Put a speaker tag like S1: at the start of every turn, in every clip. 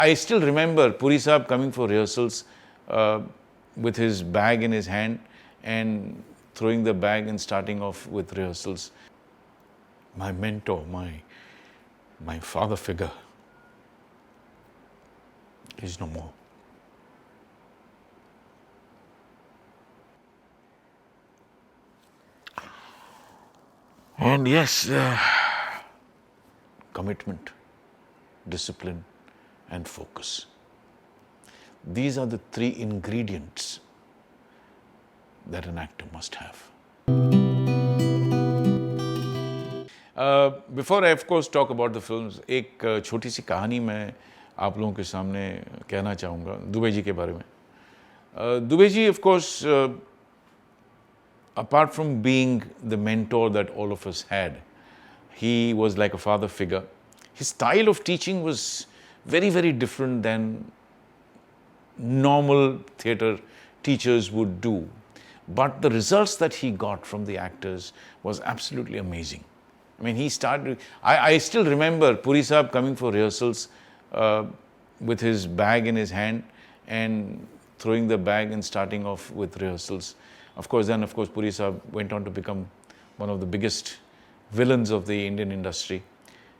S1: I still remember Puri Saab coming for rehearsals with his bag in his hand and throwing the bag and starting off with rehearsals. My mentor, my father figure is no more. And yes, commitment, discipline, and focus. These are the three ingredients that an actor must have. Before I of course talk about the films, एक छोटी सी कहानी मैं आप लोगों के सामने कहना चाहूँगा दुबे जी के बारे में. Dubey ji of course apart from being the mentor that all of us had, he was like a father figure. His style of teaching was very, very different than normal theatre teachers would do. But the results that he got from the actors was absolutely amazing. I mean, he started, I still remember Puri Saab coming for rehearsals with his bag in his hand and throwing the bag and starting off with rehearsals. Of course, Puri Saab went on to become one of the biggest villains of the Indian industry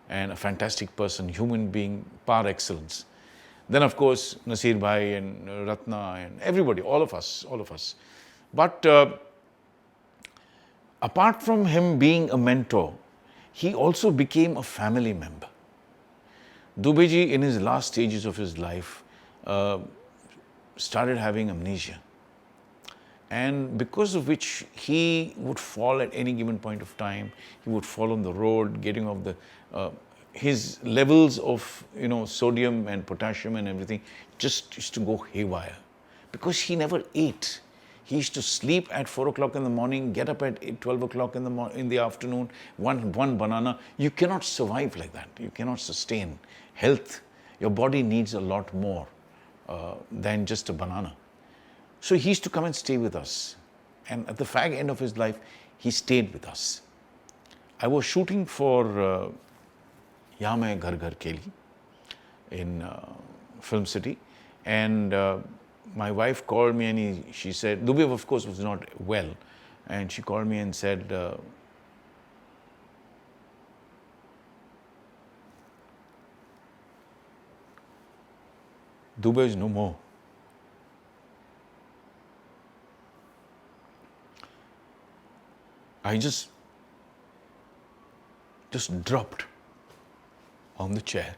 S1: and a fantastic person, human being par excellence. Then, of course, Nasir Bhai and Ratna and everybody, all of us. But apart from him being a mentor, he also became a family member. Dubey ji, in his last stages of his life, started having amnesia. And because of which he would fall at any given point of time, he would fall on the road, getting off the, his levels of, sodium and potassium and everything just used to go haywire. Because he never ate. He used to sleep at 4 o'clock in the morning, get up at 12 o'clock in the afternoon, one banana. You cannot survive like that. You cannot sustain health. Your body needs a lot more than just a banana. So he used to come and stay with us. And at the fag end of his life, he stayed with us. I was shooting for Yahaan, Ghar Kheli in Film City. And my wife called me and she said, Dubey of course was not well. And she called me and said, Dubey is no more. I just dropped on the chair.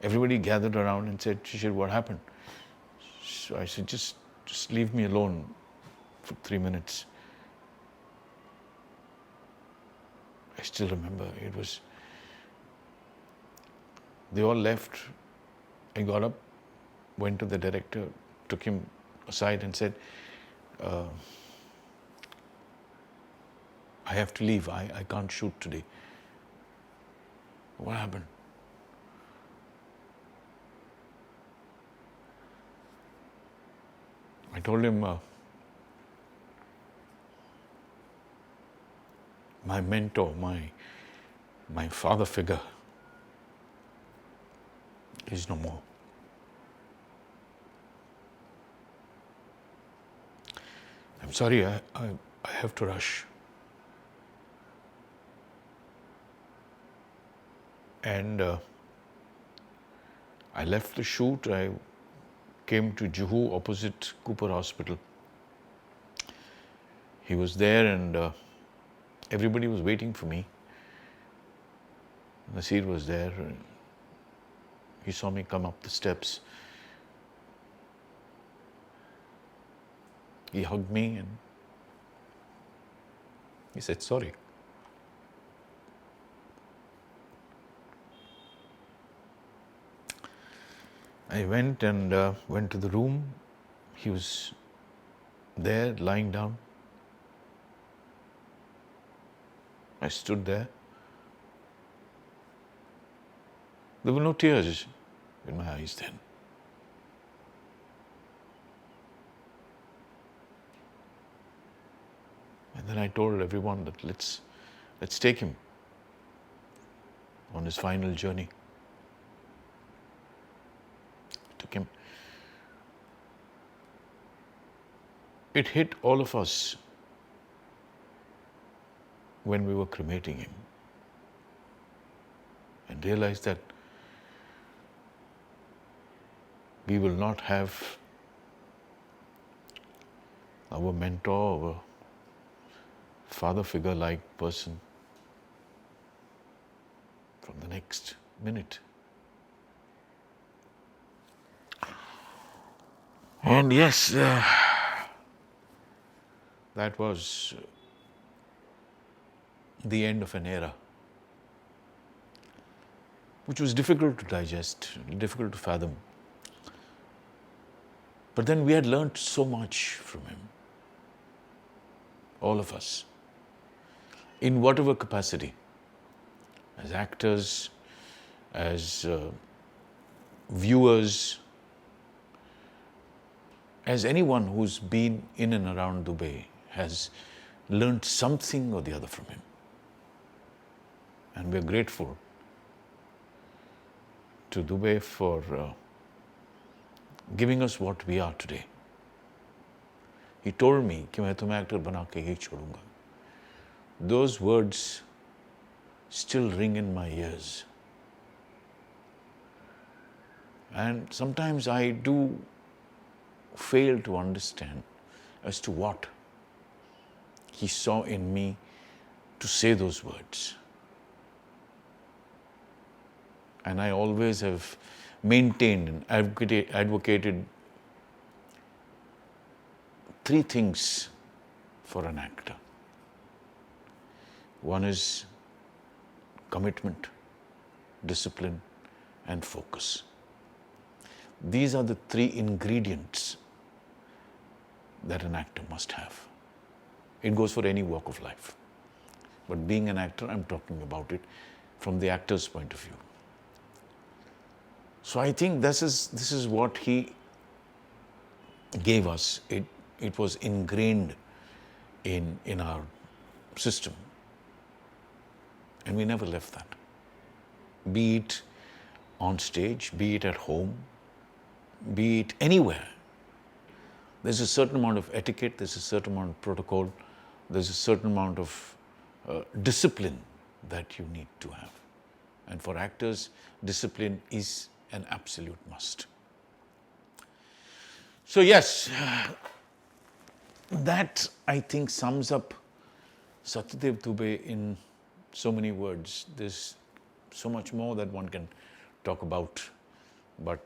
S1: Everybody gathered around and said, Shishir, what happened? So I said, just leave me alone for 3 minutes. I still remember they all left. I got up, went to the director, took him aside and said, I have to leave. I can't shoot today. What happened? I told him, my mentor, my father figure is no more. I'm sorry, I have to rush. And I left the shoot. I came to Juhu opposite Cooper Hospital. He was there and everybody was waiting for me. Nasir was there. He saw me come up the steps. He hugged me and he said, sorry. I went to the room. He was there, lying down. I stood there. There were no tears in my eyes then. And then I told everyone that let's take him on his final journey. Took him. It hit all of us when we were cremating him and realized that we will not have our mentor, our father figure like person from the next minute. And yes, that was the end of an era, which was difficult to digest, difficult to fathom. But then we had learnt so much from him, all of us, in whatever capacity, as actors, as viewers, as anyone who's been in and around Dubey has learnt something or the other from him. And we're grateful to Dubey for giving us what we are today. He told me कि मैं तुम्हें actor बना के ही छोड़ूंगा. Those words still ring in my ears. And sometimes I do fail to understand as to what he saw in me to say those words. And I always have maintained and advocated three things for an actor. One is commitment, discipline, and focus. These are the three ingredients that an actor must have. It goes for any walk of life. But being an actor, I'm talking about it from the actor's point of view. So I think this is what he gave us. It was ingrained in our system. And we never left that. Be it on stage, be it at home, be it anywhere. There's a certain amount of etiquette, there's a certain amount of protocol, there's a certain amount of discipline that you need to have. And for actors, discipline is an absolute must. So yes, that I think sums up Satyadev Dubey in so many words. There's so much more that one can talk about, but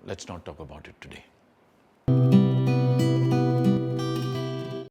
S1: let's not talk about it today.